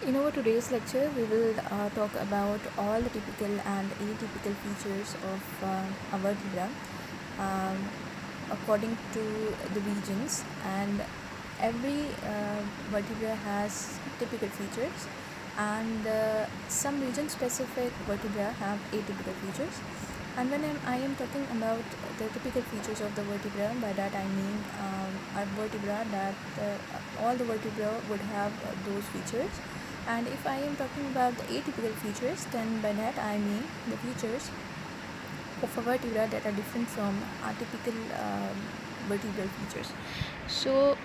In our today's lecture, we will talk about all the typical and atypical features of a vertebra um, according to the regions, and every vertebra has typical features, and some region specific vertebra have atypical features. And when I am talking about the typical features of the vertebra, by that I mean a vertebra that all the vertebra would have those features. And if I am talking about the atypical features, then by that I mean the features of a vertebra that are different from atypical vertebral features. So,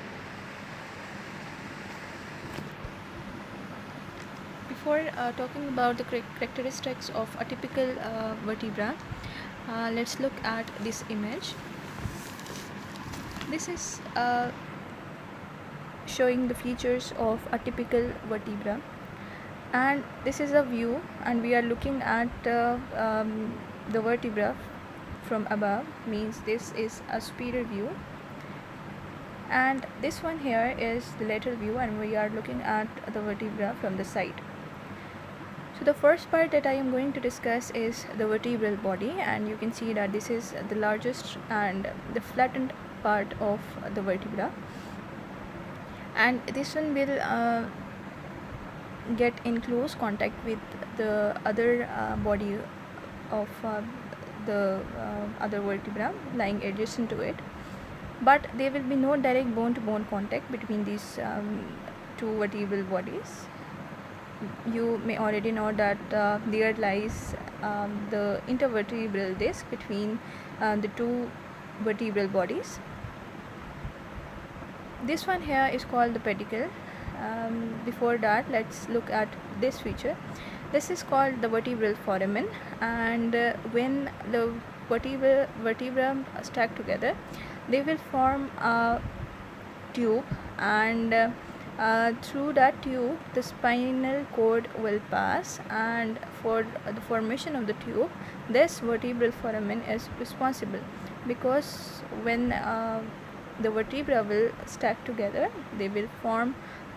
before talking about the characteristics of a typical vertebra, let's look at this image. This is showing the features of a typical vertebra, and this is a view, and we are looking at the vertebra from above, means this is a superior view, and this one here is the lateral view, and we are looking at the vertebra from the side. So the first part that I am going to discuss is the vertebral body, and you can see that this is the largest and the flattened part of the vertebra, and this one will get in close contact with the other body of the other vertebra lying adjacent to it, but there will be no direct bone to bone contact between these two vertebral bodies. You may already know that there lies the intervertebral disc between the two vertebral bodies. This one here is called the pedicle. Before that, let's look at this feature. This is called the vertebral foramen, and when the vertebra stack together, they will form a tube, and through that tube the spinal cord will pass, and for the formation of the tube, this vertebral foramen is responsible, because when the vertebra will stack together, they will form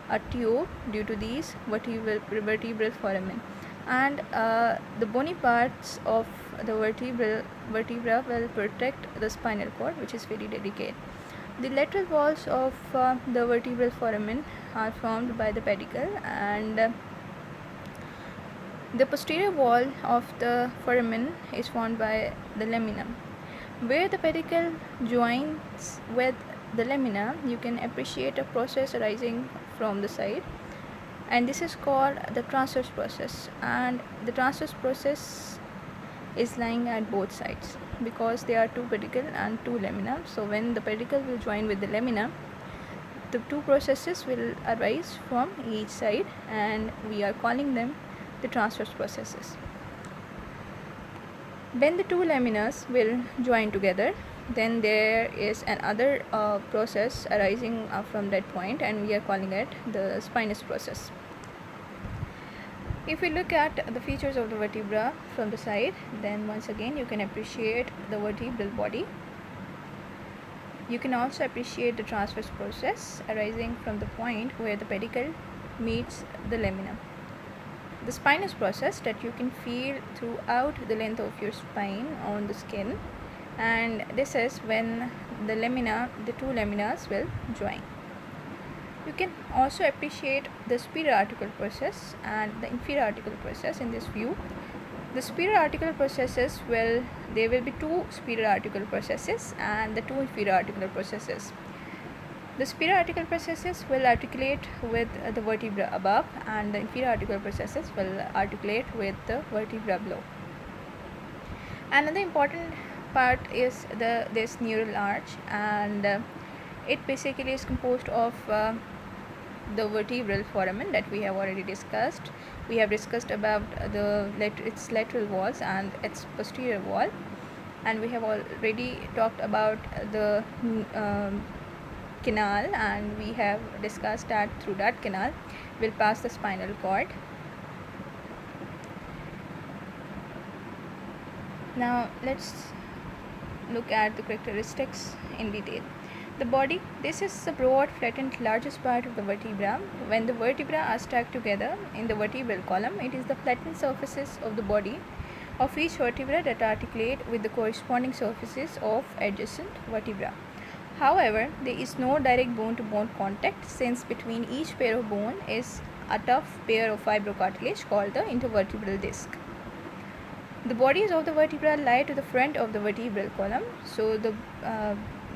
a tube due to these vertebral foramen, and the bony parts of the vertebra will protect the spinal cord, which is very delicate. The lateral walls of the vertebral foramen are formed by the pedicle, and the posterior wall of the foramen is formed by the lamina. Where the pedicle joins with the lamina, you can appreciate a process arising from the side, and this is called the transverse process, and the transverse process is lying at both sides, because there are two pedicle and two lamina. So when the pedicle will join with the lamina, the two processes will arise from each side, and we are calling them the transverse processes. When the two laminas will join together, then there is another process arising from that point, and we are calling it the spinous process. If we look at the features of the vertebra from the side, then once again you can appreciate the vertebral body. You can also appreciate the transverse process arising from the point where the pedicle meets the lamina. The spinous process that you can feel throughout the length of your spine on the skin, and this is when the two laminas will join. You can also appreciate the superior articular process and the inferior articular process in this view. The superior articular processes there will be two superior articular processes and the two inferior articular processes. The superior articular processes will articulate with the vertebra above, and the inferior articular processes will articulate with the vertebra below. Another important part is this neural arch, and it basically is composed of the vertebral foramen that we have already discussed. We have discussed about its lateral walls and its posterior wall, and we have already talked about the canal, and we have discussed that through that canal will pass the spinal cord. Now let's look at the characteristics in detail. The body, this is the broad, flattened, largest part of the vertebra. When the vertebrae are stacked together in the vertebral column, it is the flattened surfaces of the body of each vertebra that articulate with the corresponding surfaces of adjacent vertebra. However, there is no direct bone-to-bone contact, since between each pair of bone is a tough pair of fibrocartilage called the intervertebral disc. The bodies of the vertebra lie to the front of the vertebral column. So the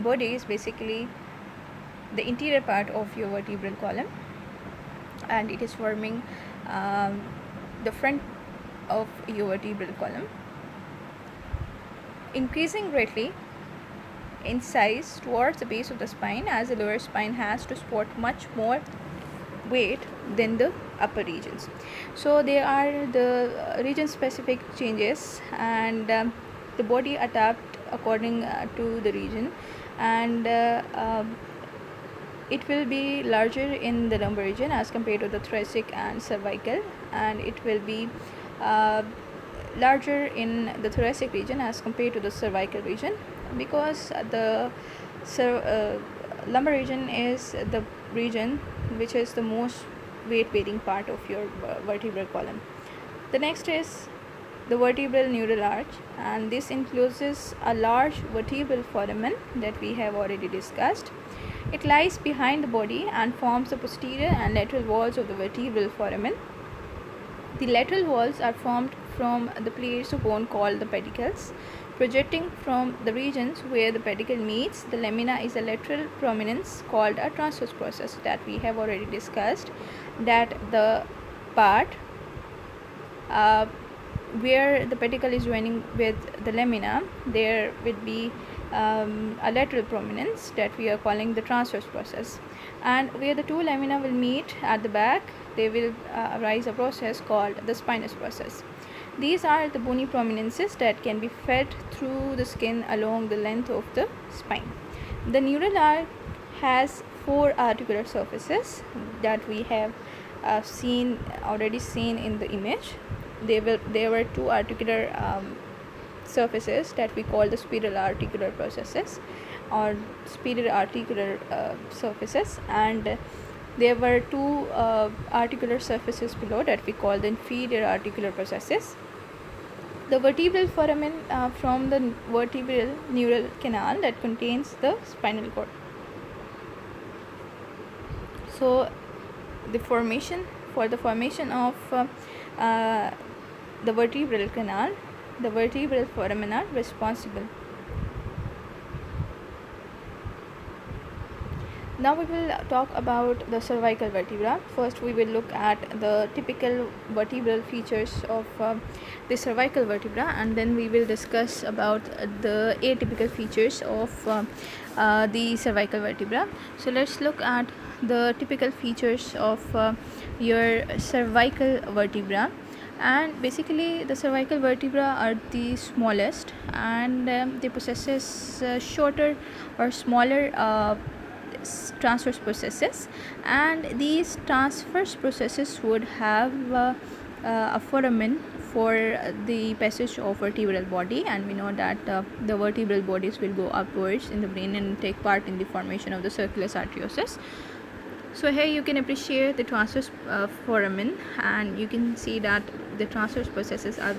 body is basically the interior part of your vertebral column, and it is forming the front of your vertebral column, increasing greatly in size towards the base of the spine, as the lower spine has to support much more weight than the upper regions. So there are the region specific changes, and the body adapt according to the region, and it will be larger in the lumbar region as compared to the thoracic and cervical, and it will be larger in the thoracic region as compared to the cervical region, because the lumbar region is the region which is the most weight bearing part of your vertebral column. The next is the vertebral neural arch, and this includes a large vertebral foramen that we have already discussed. It lies behind the body and forms the posterior and lateral walls of the vertebral foramen. The lateral walls are formed from the plates of bone called the pedicles. Projecting from the regions where the pedicle meets the lamina is a lateral prominence called a transverse process that we have already discussed, that the part where the pedicle is joining with the lamina, there will be a lateral prominence that we are calling the transverse process, and where the two lamina will meet at the back, there will arise a process called the spinous process. These are the bony prominences that can be fed through the skin along the length of the spine. The neural arch has four articular surfaces that we have already seen in the image. There were two articular surfaces that we call the spiral articular processes or spiral articular surfaces, and there were two articular surfaces below that we call the inferior articular processes. The vertebral foramen from the vertebral neural canal that contains the spinal cord. So the formation of the vertebral canal, the vertebral foramen are responsible. Now we will talk about the cervical vertebra. First we will look at the typical vertebral features of the cervical vertebra, and then we will discuss about the atypical features of the cervical vertebra. So let's look at the typical features of your cervical vertebra. And basically the cervical vertebra are the smallest, and they possesses shorter or smaller transverse processes, and these transverse processes would have a foramen for the passage of vertebral body, and we know that the vertebral bodies will go upwards in the brain and take part in the formation of the circulus arteriosus. So here you can appreciate the transverse foramen, and you can see that the transverse processes are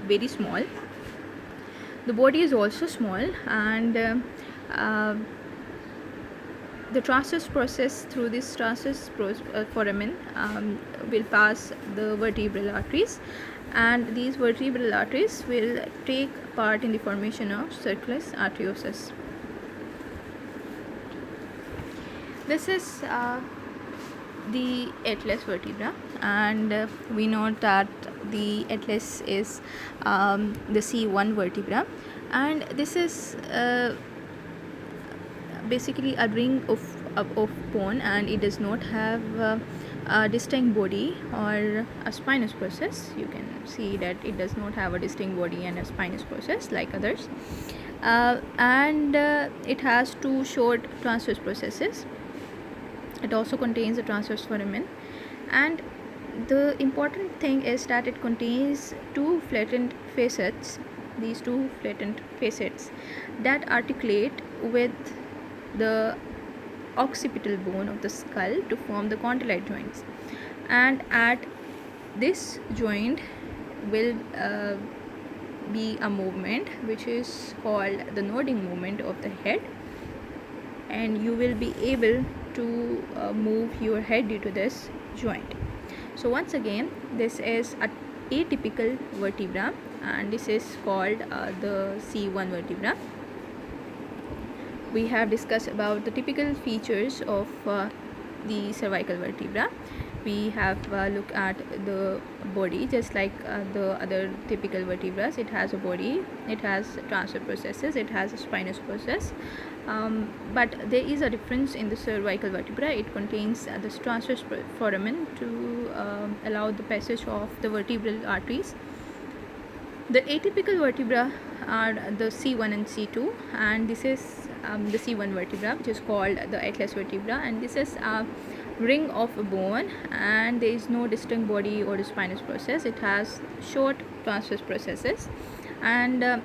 very small. The body is also small, and the transverse process through this transverse foramen will pass the vertebral arteries, and these vertebral arteries will take part in the formation of circulus arteriosus. This is the atlas vertebra, and we know that the atlas is the C1 vertebra, and this is basically a ring of bone, and it does not have a distinct body or a spinous process. You can see that it does not have a distinct body and a spinous process like others, and it has two short transverse processes. It also contains a transverse foramen, and the important thing is that it contains two flattened facets, these two flattened facets that articulate with the occipital bone of the skull to form the condylite joints, and at this joint will be a movement which is called the nodding movement of the head, and you will be able to move your head due to this joint. So once again, this is a atypical vertebra, and this is called the C1 vertebra. We have discussed about the typical features of the cervical vertebra. We have looked at the body, just like the other typical vertebrae. It has a body, it has transverse processes, it has a spinous process, but there is a difference in the cervical vertebra. It contains the transverse foramen to allow the passage of the vertebral arteries. The atypical vertebra are the C1 and C2, and this is the C1 vertebra, which is called the atlas vertebra, and this is a ring of a bone, and there is no distinct body or the spinous process. It has short transverse processes, and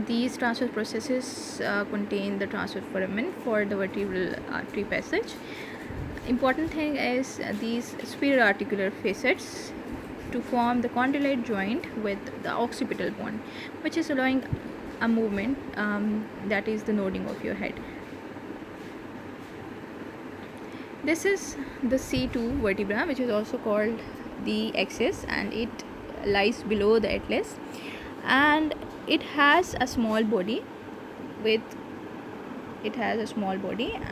these transverse processes contain the transverse foramen for the vertebral artery passage. Important thing is these superior articular facets to form the condylite joint with the occipital bone, which is allowing a movement that is the nodding of your head. This is the C2 vertebra, which is also called the axis, and it lies below the atlas, and it has a small body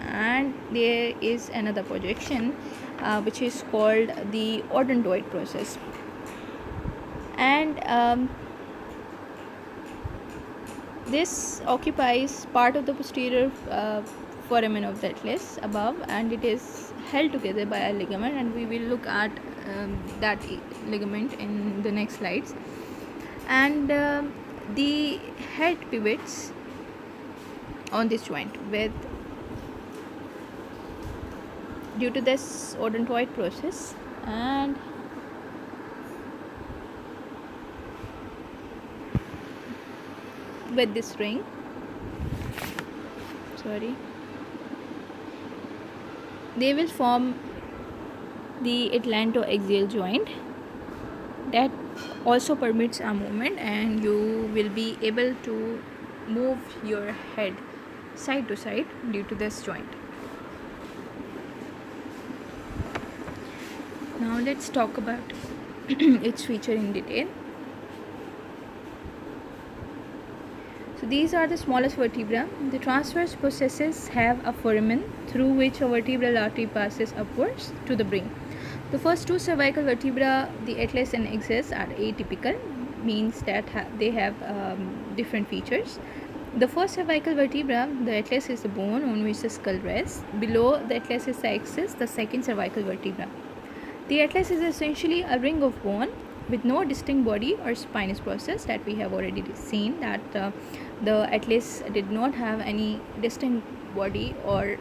and there is another projection which is called the odontoid process, and this occupies part of the posterior foramen of the atlas above, and it is held together by a ligament, and we will look at that ligament in the next slides. And the head pivots on this joint due to this odontoid process, and with this ring, they will form the atlantoaxial joint that also permits a movement, and you will be able to move your head side to side due to this joint. Now let's talk about its feature in detail. So these are the smallest vertebra. The transverse processes have a foramen through which a vertebral artery passes upwards to the brain. The first two cervical vertebra, the atlas and axis, are atypical, means that they have different features. The first cervical vertebra, the atlas, is the bone on which the skull rests. Below the atlas is the axis, the second cervical vertebra. The atlas is essentially a ring of bone with no distinct body or spinous process, that we have already seen that the atlas did not have any distinct body or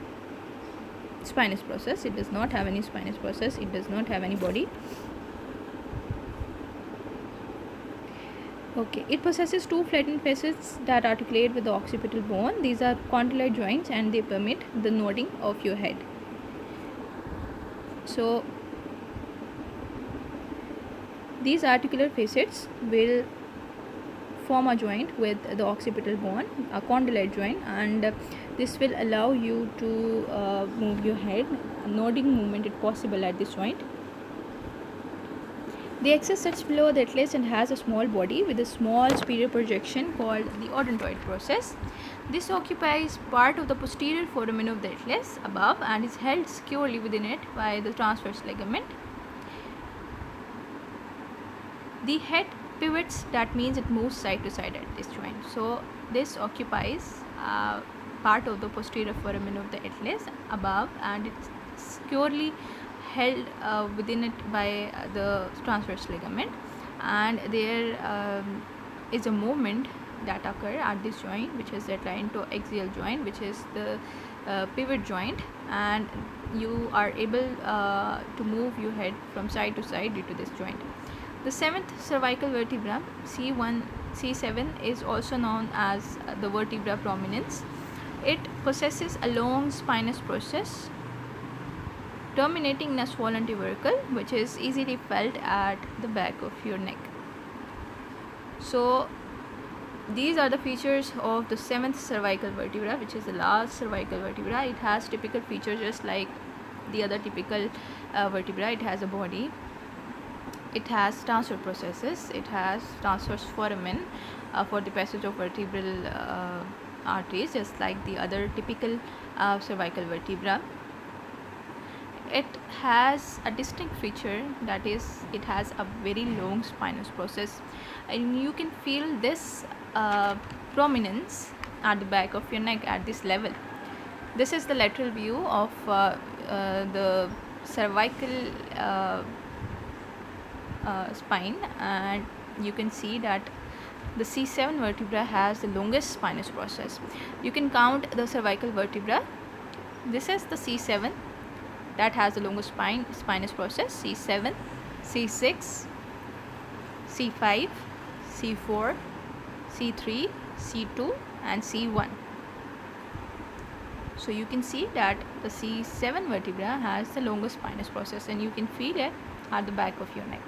spinous process. It does not have any spinous process, it does not have any body. Okay, it possesses two flattened facets that articulate with the occipital bone. These are condylite joints, and they permit the nodding of your head. So these articular facets will form a joint with the occipital bone, a condylite joint, and this will allow you to move your head. A nodding movement is possible at this joint. The axis sits below the atlas and has a small body with a small superior projection called the odontoid process. This occupies part of the posterior foramen of the atlas above and is held securely within it by the transverse ligament. The head pivots, that means it moves side to side at this joint. So this occupies part of the posterior foramen of the atlas above, and it's securely held within it by the transverse ligament, and there is a movement that occur at this joint, which is the atlantoaxial joint, which is the pivot joint, and you are able to move your head from side to side due to this joint. The seventh cervical vertebra, C7, is also known as the vertebra prominens. It possesses a long spinous process terminating in a swollen tubercle, which is easily felt at the back of your neck. So these are the features of the seventh cervical vertebra, which is the last cervical vertebra. It has typical features just like the other typical vertebra. It has a body, it has transverse processes, it has transverse foramen for the passage of vertebral arteries, just like the other typical cervical vertebra. It has a distinct feature, that is, it has a very long spinous process, and you can feel this prominence at the back of your neck at this level. This is the lateral view of the cervical spine, and you can see that the C7 vertebra has the longest spinous process. You can count the cervical vertebra. This is the C7 that has the longest spinous process: C7, C6, C5, C4, C3, C2 and C1. So you can see that the C7 vertebra has the longest spinous process, and you can feel it at the back of your neck.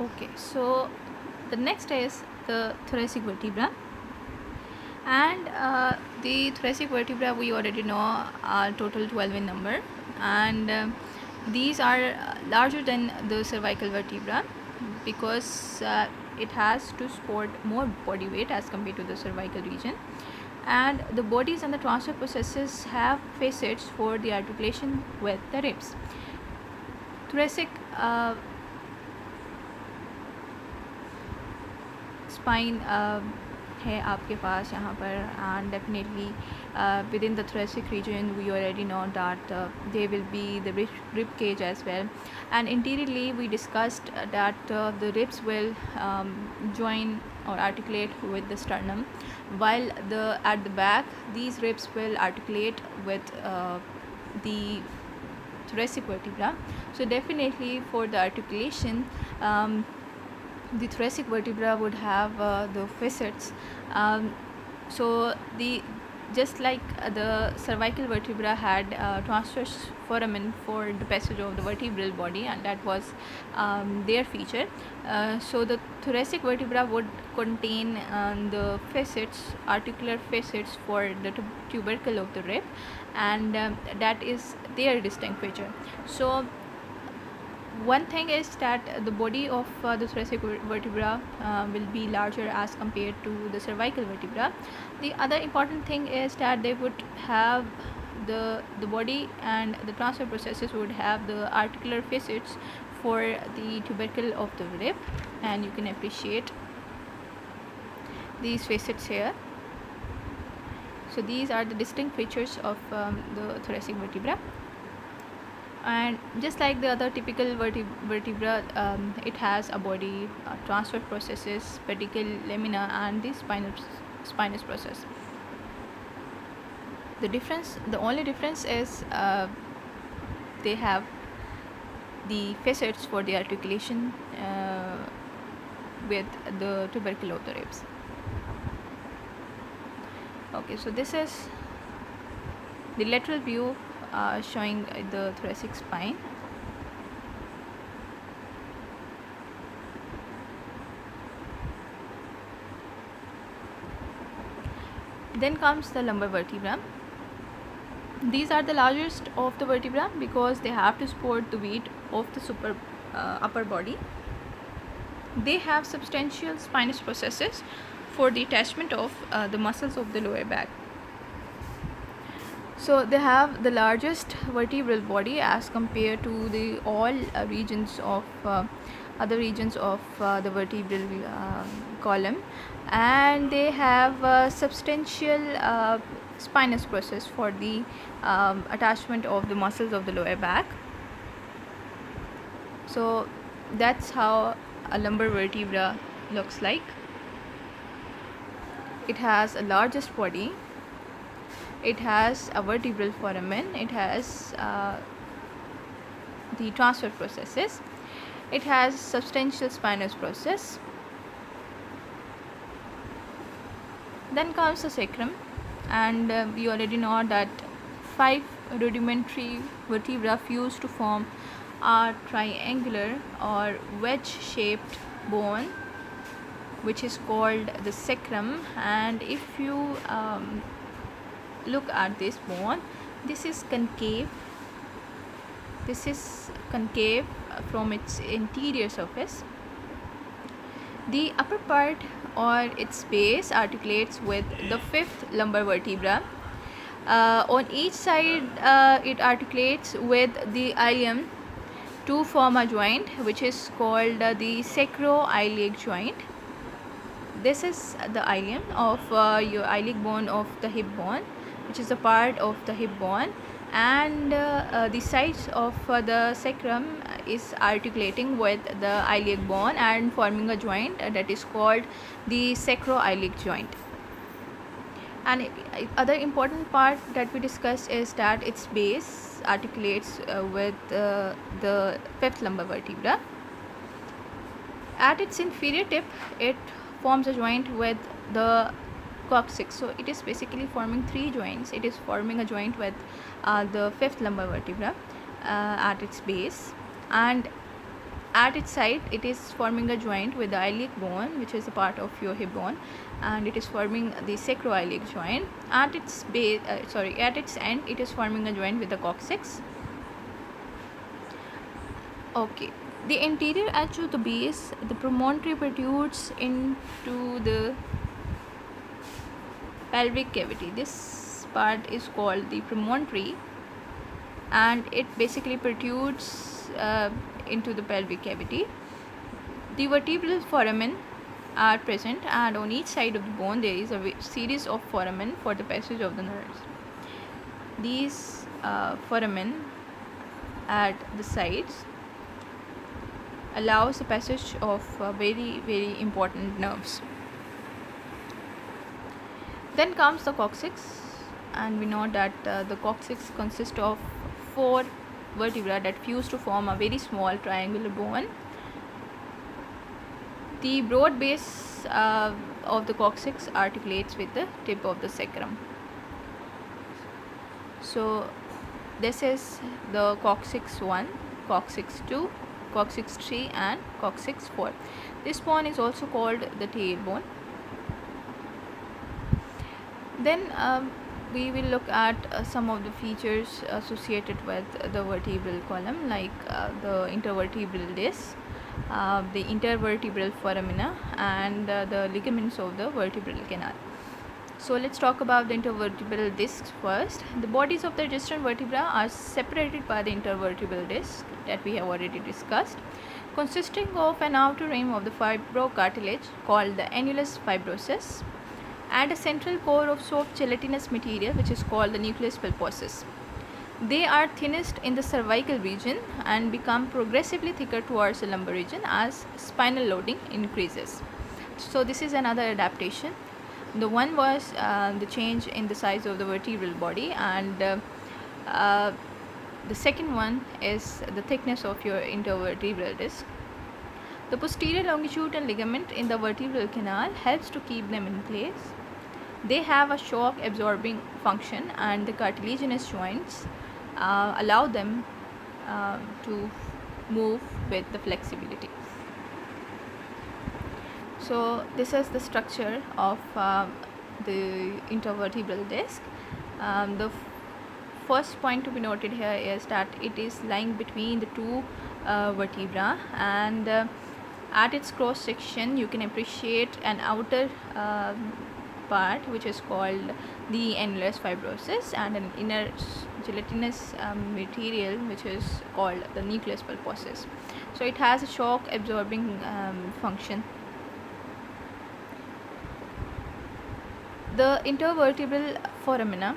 Okay, so the next is the thoracic vertebra, and the thoracic vertebra we already know are total 12 in number, and these are larger than the cervical vertebra because it has to support more body weight as compared to the cervical region, and the bodies and the transverse processes have facets for the articulation with the ribs. Thoracic spine है आपके पास यहाँ पर, and definitely within the thoracic region we already know that there will be the rib cage as well, and interiorly we discussed that the ribs will join or articulate with the sternum, while at the back these ribs will articulate with the thoracic vertebra. So definitely for the articulation, the thoracic vertebra would have the facets. So just like the cervical vertebra had transverse foramen for the passage of the vertebral body, and that was their feature. So the thoracic vertebra would contain the facets, articular facets for the tubercle of the rib, and that is their distinct feature. So one thing is that the body of the thoracic vertebra will be larger as compared to the cervical vertebra. The other important thing is that they would have the body and the transverse processes would have the articular facets for the tubercle of the rib, and you can appreciate these facets here. So these are the distinct features of the thoracic vertebra. And just like the other typical vertebra, it has a body, transverse processes, pedicle, lamina, and the spinous process. The only difference is they have the facets for the articulation with the tubercle of the ribs. Okay, so this is the lateral view showing the thoracic spine. Then comes the lumbar vertebra. These are the largest of the vertebra because they have to support the weight of the upper body. They have substantial spinous processes for the attachment of the muscles of the lower back. So they have the largest vertebral body as compared to the all regions of other regions of the vertebral column, and they have substantial spinous process for the attachment of the muscles of the lower back. So that's how a lumbar vertebra looks like. It has a largest body, it has a vertebral foramen, it has the transverse processes, It has substantial spinous process. Then comes the sacrum, and we already know that 5 rudimentary vertebrae fuse to form a triangular or wedge shaped bone, which is called the sacrum. And if you look at this bone, this is concave from its interior surface. The upper part or its base articulates with the 5th lumbar vertebra. On each side it articulates with the ilium to form a joint which is called the sacroiliac joint. This is the ilium of your iliac bone of the hip bone, which is a part of the hip bone, and the sides of the sacrum is articulating with the iliac bone and forming a joint that is called the sacroiliac joint. And other important part that we discussed is that its base articulates with the 5th lumbar vertebra. At its inferior tip, it forms a joint with the coccyx. So it is basically forming 3 joints. It is forming a joint with the 5th lumbar vertebra at its base, and at its side it is forming a joint with the iliac bone, which is a part of your hip bone, and it is forming the sacroiliac joint. At its base, at its end, it is forming a joint with the coccyx. Okay. The anterior edge of the base, the promontory protrudes into the pelvic cavity. This part is called the promontory, and it basically protrudes into the pelvic cavity. The vertebral foramen are present, and on each side of the bone there is a series of foramen for the passage of the nerves. These foramen at the sides allows the passage of very important nerves. Then comes the coccyx, and we know that the coccyx consists of 4 vertebrae that fuse to form a very small triangular bone. The broad base of the coccyx articulates with the tip of the sacrum. So this is the coccyx 1, coccyx 2, coccyx 3 and coccyx 4. This bone is also called the tailbone. Then we will look at some of the features associated with the vertebral column, like the intervertebral disc, the intervertebral foramina, and the ligaments of the vertebral canal. So let's talk about the intervertebral discs first. The bodies of the distant vertebrae are separated by the intervertebral disc that we have already discussed, consisting of an outer rim of the fibrocartilage called the annulus fibrosus and a central core of soft gelatinous material which is called the nucleus pulposus. They are thinnest in the cervical region and become progressively thicker towards the lumbar region as spinal loading increases. So this is another adaptation. The one was the change in the size of the vertebral body, and the second one is the thickness of your intervertebral disc. The posterior longitudinal ligament in the vertebral canal helps to keep them in place. They have a shock absorbing function, and the cartilaginous joints allow them to move with the flexibility. So this is the structure of the intervertebral disc. The first point to be noted here is that it is lying between the 2 vertebrae, and at its cross section you can appreciate an outer part which is called the annulus fibrosus and an inner gelatinous material which is called the nucleus pulposus. So it has a shock absorbing function. The intervertebral foramina.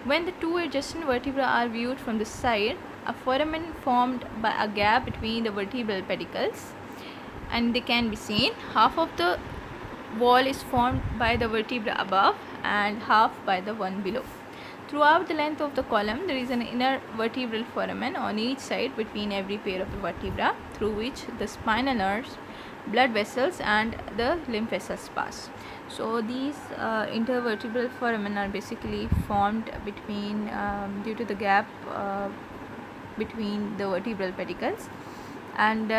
When the 2 adjacent vertebrae are viewed from the side, a foramen formed by a gap between the vertebral pedicles, and they can be seen. Half of the wall is formed by the vertebra above and half by the one below. Throughout the length of the column, there is an inner vertebral foramen on each side between every pair of the vertebra, through which the spinal nerves, blood vessels, and the lymph vessels pass. So these intervertebral foramen are basically formed between due to the gap between the vertebral pedicles, and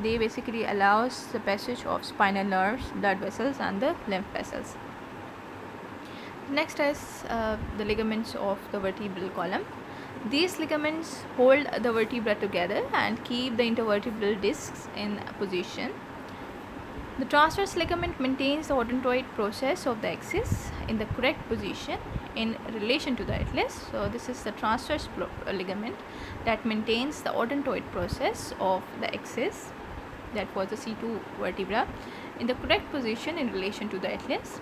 they basically allows the passage of spinal nerves, blood vessels, and the lymph vessels. Next is the ligaments of the vertebral column. These ligaments hold the vertebra together and keep the intervertebral discs in position. The transverse ligament maintains the odontoid process of the axis in the correct position in relation to the atlas. So this is the transverse ligament that maintains the odontoid process of the axis, that was the C2 vertebra, in the correct position in relation to the atlas.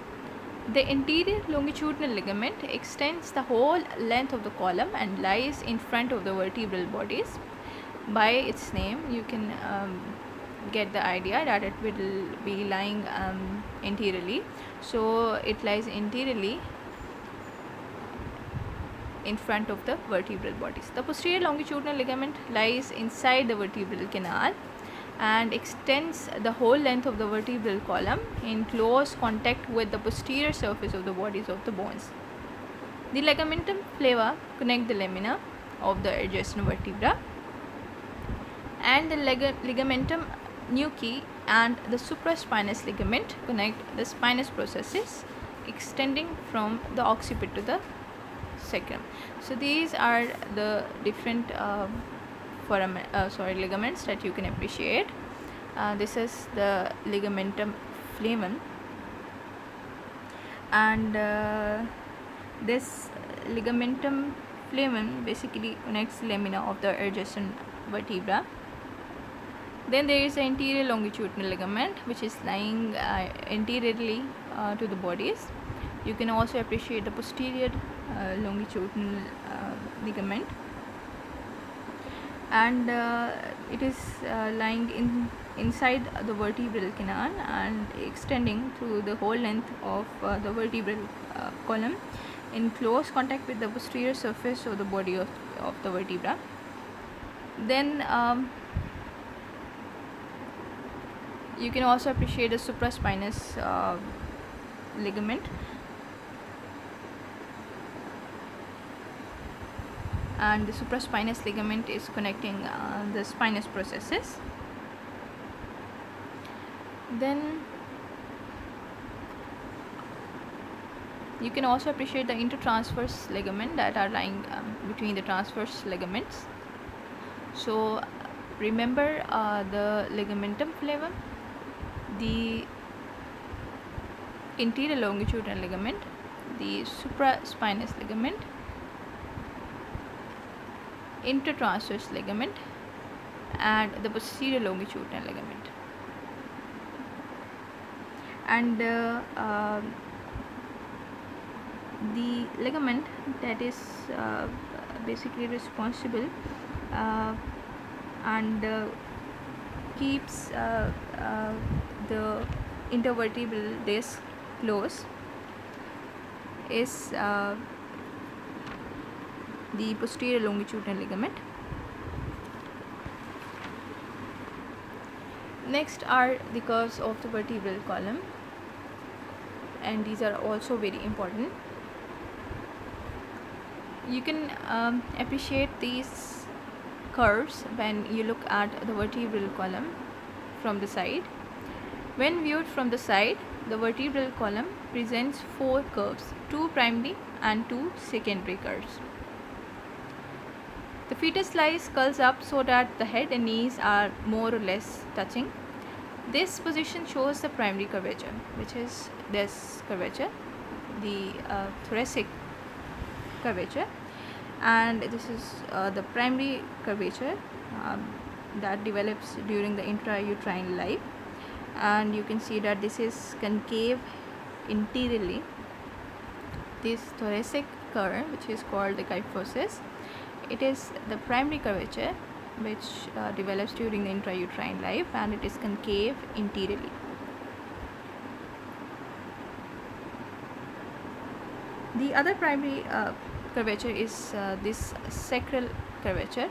The anterior longitudinal ligament extends the whole length of the column and lies in front of the vertebral bodies. By its name, you can get the idea that it will be lying anteriorly. So it lies anteriorly in front of the vertebral bodies. The posterior longitudinal ligament lies inside the vertebral canal and extends the whole length of the vertebral column in close contact with the posterior surface of the bodies of the bones. The ligamentum flava connect the lamina of the adjacent vertebra, and the ligamentum nuchae and the supraspinous ligament connect the spinous processes extending from the occiput to the sacrum. So these are the different ligaments that you can appreciate. This is the ligamentum flavum, and this ligamentum flavum basically connects the lamina of the adjacent vertebra. Then there is the anterior longitudinal ligament, which is lying anteriorly to the bodies. You can also appreciate the posterior longitudinal ligament, and it is lying inside the vertebral canal and extending through the whole length of the vertebral column in close contact with the posterior surface of the body of the vertebra. Then you can also appreciate the supraspinous ligament, and the supraspinous ligament is connecting the spinous processes. Then you can also appreciate the intertransverse ligament that are lying between the transverse ligaments. So remember the ligamentum flavum, the anterior longitudinal ligament, the supraspinous ligament, intertransverse ligament, and the posterior longitudinal ligament. And the ligament that is basically responsible and keeps the intervertebral disc close is the posterior longitudinal ligament. Next are the curves of the vertebral column, and these are also very important. You can appreciate these curves when you look at the vertebral column from the side. When viewed from the side, the vertebral column presents 4 curves, 2 primary and 2 secondary curves. The fetus lies skulls up so that the head and knees are more or less touching. This position shows the primary curvature, which is this curvature, the thoracic curvature, and this is the primary curvature that develops during the intrauterine life. And you can see that this is concave interiorly. This thoracic curve, which is called the kyphosis, it is the primary curvature which develops during the intrauterine life, and it is concave interiorly. The other primary curvature is this sacral curvature,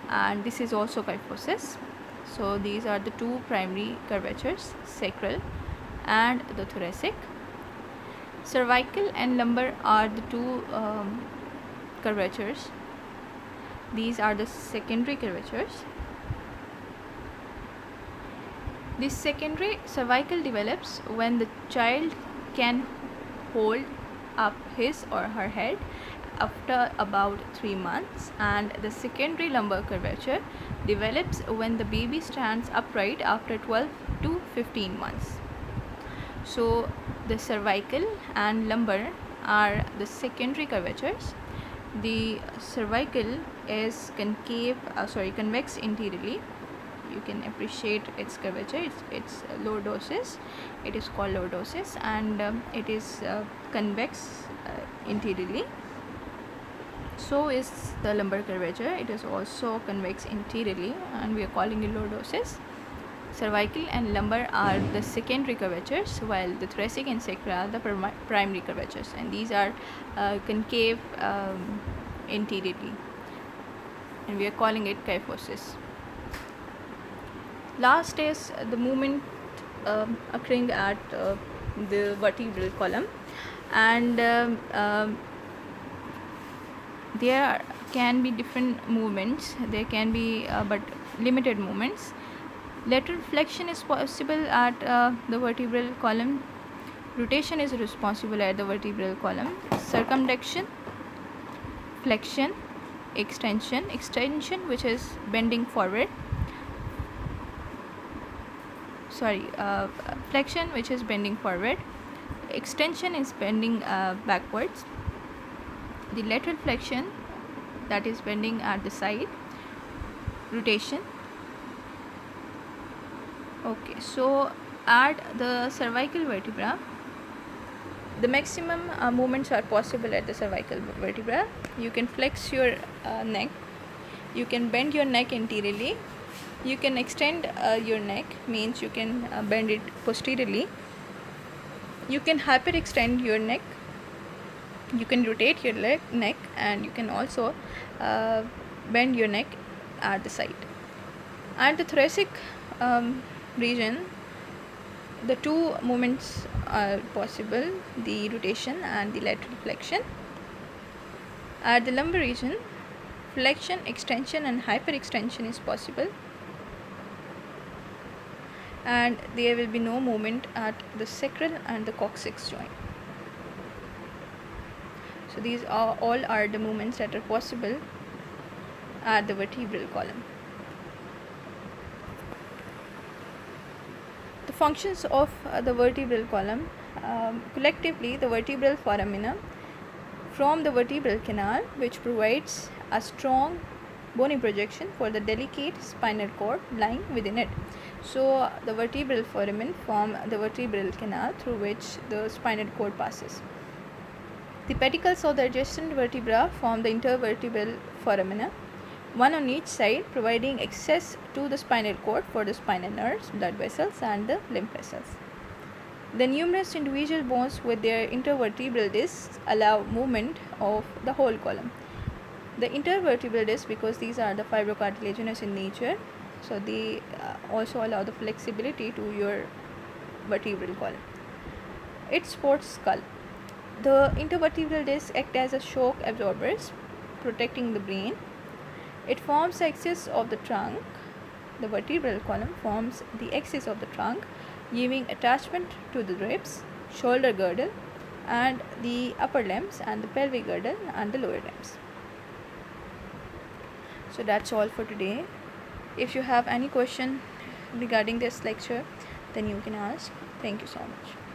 and this is also kyphosis. So these are the two primary curvatures, sacral and the thoracic. Cervical and lumbar are the two curvatures. These are the secondary curvatures. This secondary cervical develops when the child can hold up his or her head after about 3 months, and the secondary lumbar curvature develops when the baby stands upright after 12 to 15 months. So the cervical and lumbar are the secondary curvatures. The cervical is convex anteriorly. You can appreciate its curvature. It's lordosis. It is called lordosis, and it is convex anteriorly. So is the lumbar curvature. It is also convex anteriorly, and we are calling it lordosis. Cervical and lumbar are the secondary curvatures, while the thoracic and sacral are the primary curvatures, and these are concave anteriorly, and we are calling it kyphosis. Last is the movement occurring at the vertebral column, and there can be different movements. There can be but limited movements. Lateral flexion is possible at the vertebral column. Rotation is responsible at the vertebral column. Circumduction, flexion, extension which is bending forward. Flexion which is bending forward. Extension is bending backwards. The lateral flexion, that is bending at the side. Rotation. Okay, so at the cervical vertebra, the maximum movements are possible at the cervical vertebra. You can flex your neck. You can bend your neck anteriorly. You can extend your neck, means you can bend it posteriorly. You can hyperextend your neck. You can rotate your neck, and you can also bend your neck at the side. At the thoracic region, the two movements are possible, the rotation and the lateral flexion. At the lumbar region, flexion, extension and hyperextension is possible, and there will be no movement at the sacral and the coccyx joint. So these are all are the movements that are possible at the vertebral column. The functions of the vertebral column: collectively, the vertebral foramina from the vertebral canal, which provides a strong bony projection for the delicate spinal cord lying within it. So the vertebral foramen form the vertebral canal through which the spinal cord passes. The pedicles of the adjacent vertebra form the intervertebral foramina, one on each side, providing access to the spinal cord for the spinal nerves, blood vessels and the lymph vessels. The numerous individual bones with their intervertebral discs allow movement of the whole column. The intervertebral discs, because these are the fibrocartilaginous in nature, so they also allow the flexibility to your vertebral column. It supports skull. The intervertebral discs act as a shock absorbers, protecting the brain. It forms the axis of the trunk. The vertebral column forms the axis of the trunk, giving attachment to the ribs, shoulder girdle, and the upper limbs, and the pelvic girdle and the lower limbs. So that's all for today. If you have any question regarding this lecture, then you can ask. Thank you so much.